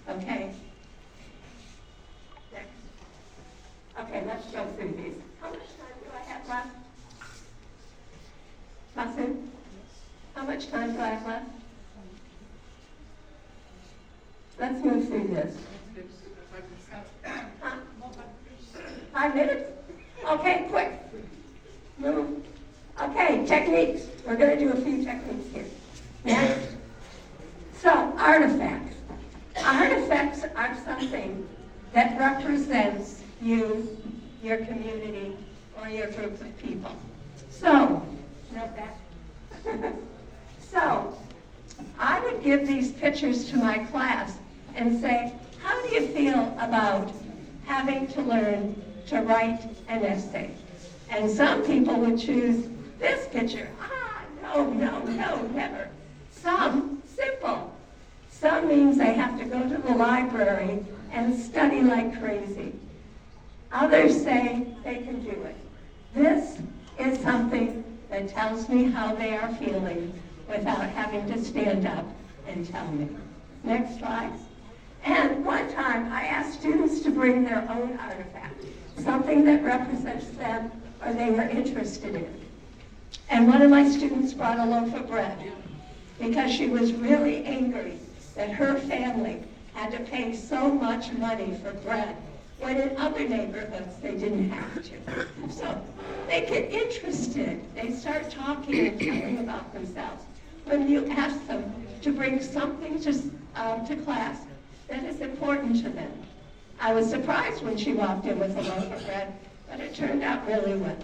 Okay? Next. Okay, let's go through these. How much time do I have left? Masood? How much time do I have left? Let's move through this. 5 minutes? Okay, quick. Move. Okay, techniques. We're going to do a few techniques here. Next. So, artifacts. Artifacts are something that represents you, your community, or your group of people. So, note that. So, I would give these pictures to my class and say, how do you feel about having to learn to write an essay? And some people would choose this picture. No, never. Some, simple. Some means they have to go to the library and study like crazy. Others say they can do it. This is something that tells me how they are feeling without having to stand up and tell me. Next slide. And one time I asked students to bring their own artifact, something that represents them or they were interested in. And one of my students brought a loaf of bread because she was really angry that her family had to pay so much money for bread when in other neighborhoods they didn't have to. So they get interested. They start talking and telling about themselves. When you ask them to bring something to class that is important to them. I was surprised when she walked in with a loaf of bread, but it turned out really well.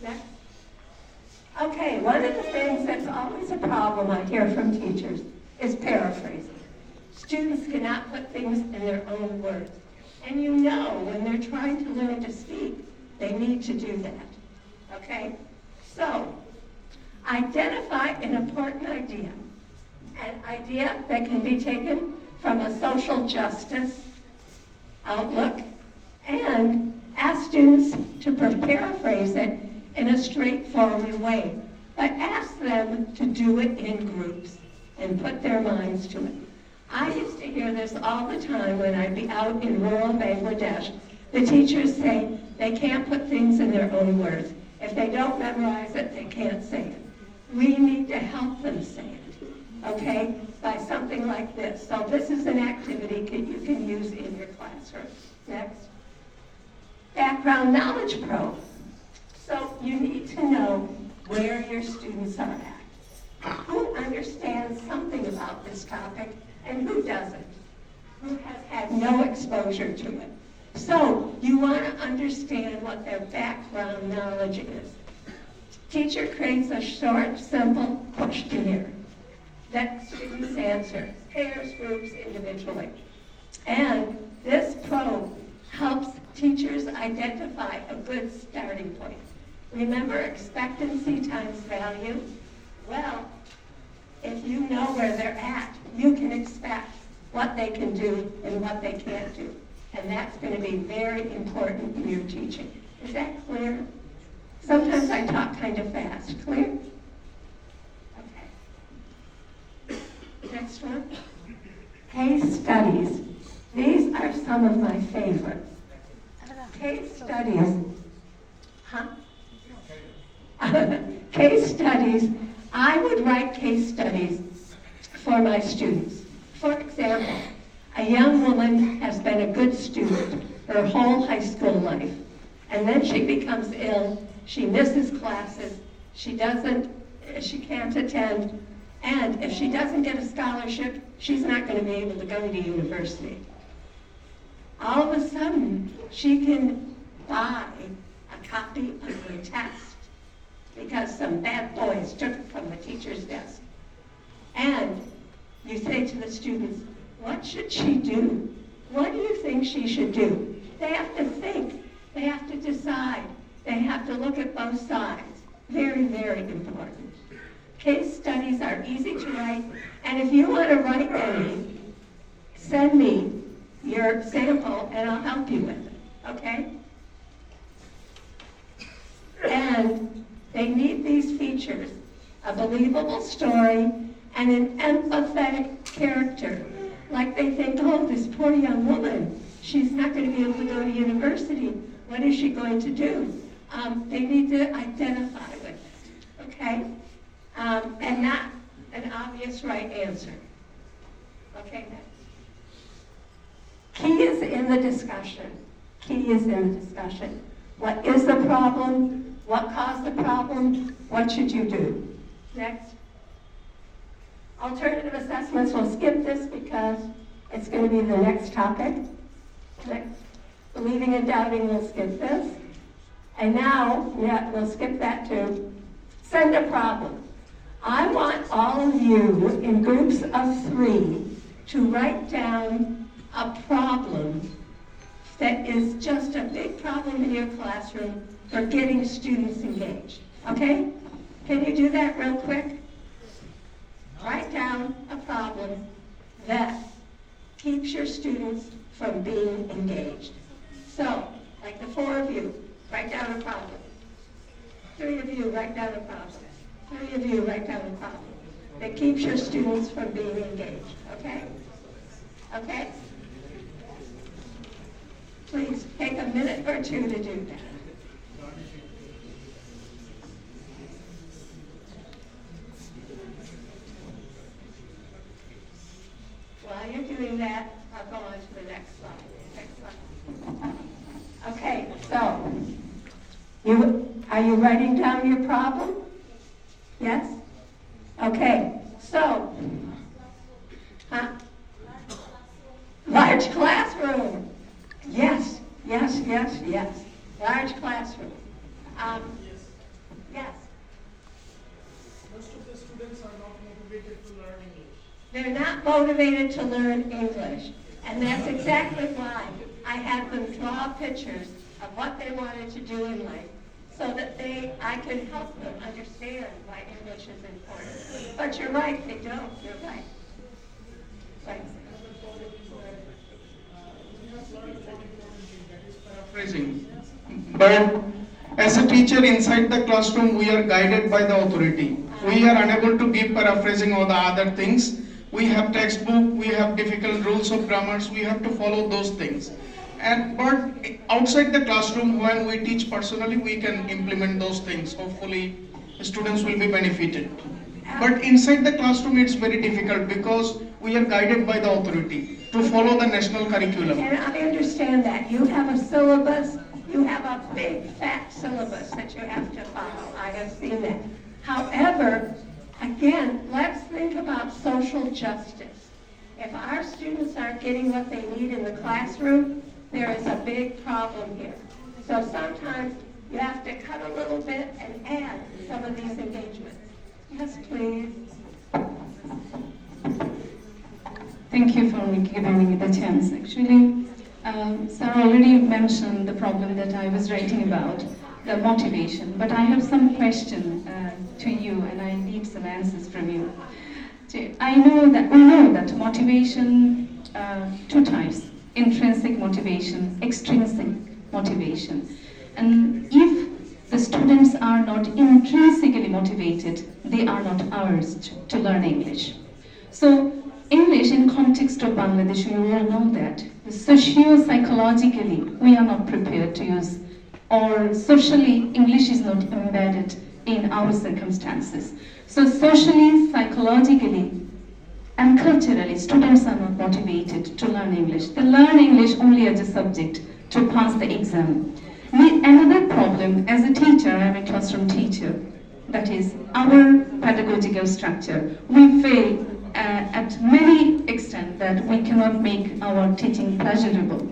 Next. Okay, one of the things that's always a problem I hear from teachers is paraphrasing. Students cannot put things in their own words. And you know when they're trying to learn to speak, they need to do that. Okay? So, identify an important idea. An idea that can be taken from a social justice outlook, and ask students to paraphrase it in a straightforward way, but ask them to do it in groups and put their minds to it. I used to hear this all the time when I'd be out in rural Bangladesh. The teachers say they can't put things in their own words. If they don't memorize it, they can't say it. We need to help them say it, okay, by something like this. So this is an activity that you can use in your classroom. Next. Background knowledge probe. So you need to know where your students are at. Who understands something about this topic and who doesn't? Who has had no exposure to it? So you want to understand what their background knowledge is. Teacher creates a short, simple questionnaire that students answer, pairs, groups, individually. And this probe helps teachers identify a good starting point. Remember expectancy times value? Well, if you know where they're at, you can expect what they can do and what they can't do. And that's going to be very important in your teaching. Is that clear? Sometimes I talk kind of fast. Clear? Okay. Next one. Case studies. These are some of my favorites. Case studies. Huh? Case studies. I would write case studies for my students. For example, a young woman has been a good student her whole high school life, and then she becomes ill, she misses classes, she can't attend, and if she doesn't get a scholarship, she's not going to be able to go to university. All of a sudden, she can buy a copy of her test because some bad boys took it from the teacher's desk. And you say to the students, what should she do? What do you think she should do? They have to think. They have to decide. They have to look at both sides. Very, very important. Case studies are easy to write, and if you want to write any, send me your sample and I'll help you with it, okay? And they need these features, a believable story and an empathetic character. like they think, oh, this poor young woman, she's not going to be able to go to university. What is she going to do? They need to identify with it, okay? And not an obvious right answer. Okay, next. Key is in the discussion. Key is in the discussion. What is the problem? What caused the problem? What should you do? Next. Alternative assessments, we'll skip this because it's going to be the next topic. Next. Believing and doubting, we'll skip this. And now, yeah, we'll skip that too. Send a problem. I want all of you in groups of 3 to write down a problem that is just a big problem in your classroom for getting students engaged. Okay? Can you do that real quick? Write down a problem that keeps your students from being engaged. So, like the 4 of you, write down a problem. 3 of you, write down a problem. 3 of you, write down a problem that keeps your students from being engaged. Okay? Okay? Please take a minute or 2 to do that. While you're doing that, I'll go on to the next slide. Okay, so are you writing down your problem? Yes? Okay, so, large classroom. Yes. Large classroom. Yes. Most of the students are not motivated to learn English. They're not motivated to learn English. And that's exactly why I had them draw pictures of what they wanted to do in life so that I could help them understand why English is important. But you're right, they don't. You're right. Right. Paraphrasing. But as a teacher inside the classroom, we are guided by the authority. We are unable to give paraphrasing or the other things. We have textbook, we have difficult rules of grammars, we have to follow those things. But outside the classroom, when we teach personally, we can implement those things. Hopefully, students will be benefited. But inside the classroom, it's very difficult because we are guided by the authority to follow the national curriculum. And I understand that. You have a syllabus, you have a big fat syllabus that you have to follow. I have seen that. However, again, let's think about social justice. If our students aren't getting what they need in the classroom, there is a big problem here. So sometimes you have to cut a little bit and add some of these engagements. Yes, please. Thank you for giving me the chance. Actually, Sarah already mentioned the problem that I was writing about, the motivation. But I have some question to you, and I need some answers from you. So we know that motivation, 2 types: intrinsic motivation, extrinsic motivation. And if the students are not intrinsically motivated, they are not urged to learn English. So English in context of Bangladesh, you all know that socio-psychologically we are not prepared to use, or socially English is not embedded in our circumstances. So socially, psychologically, and culturally, students are not motivated to learn English. They learn English only as a subject to pass the exam. Another problem, as a teacher, I'm a classroom teacher, that is our pedagogical structure. We fail at many extent that we cannot make our teaching pleasurable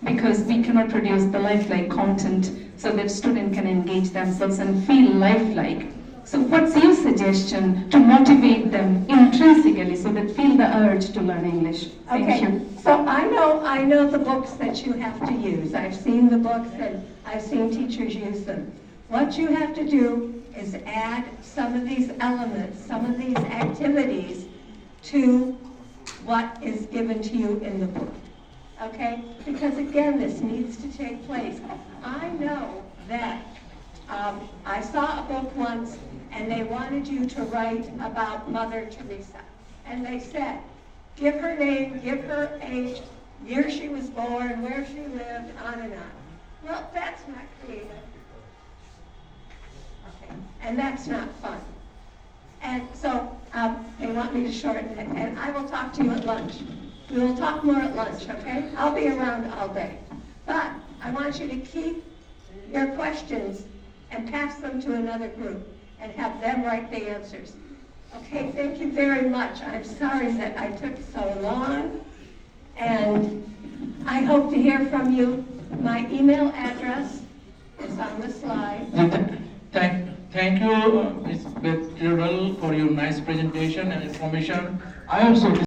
because we cannot produce the lifelike content so that students can engage themselves and feel lifelike. So what's your suggestion to motivate them intrinsically so that feel the urge to learn English? Thank you. So I know the books that you have to use. I've seen the books and I've seen teachers use them. What you have to do is add some of these elements, some of these activities to what is given to you in the book. Okay? Because again, this needs to take place. I know that I saw a book once and they wanted you to write about Mother Teresa. And they said, Give her name, give her age, year she was born, where she lived, on and on. Well, that's not creative. Okay, and that's not fun. And so they want me to shorten it, and I will talk to you at lunch. We will talk more at lunch, okay? I'll be around all day. But I want you to keep your questions and pass them to another group and have them write the answers. Okay, thank you very much. I'm sorry that I took so long, and I hope to hear from you. My email address is on the slide. Thank you, Ms. Beth Trudell, for your nice presentation and information. I also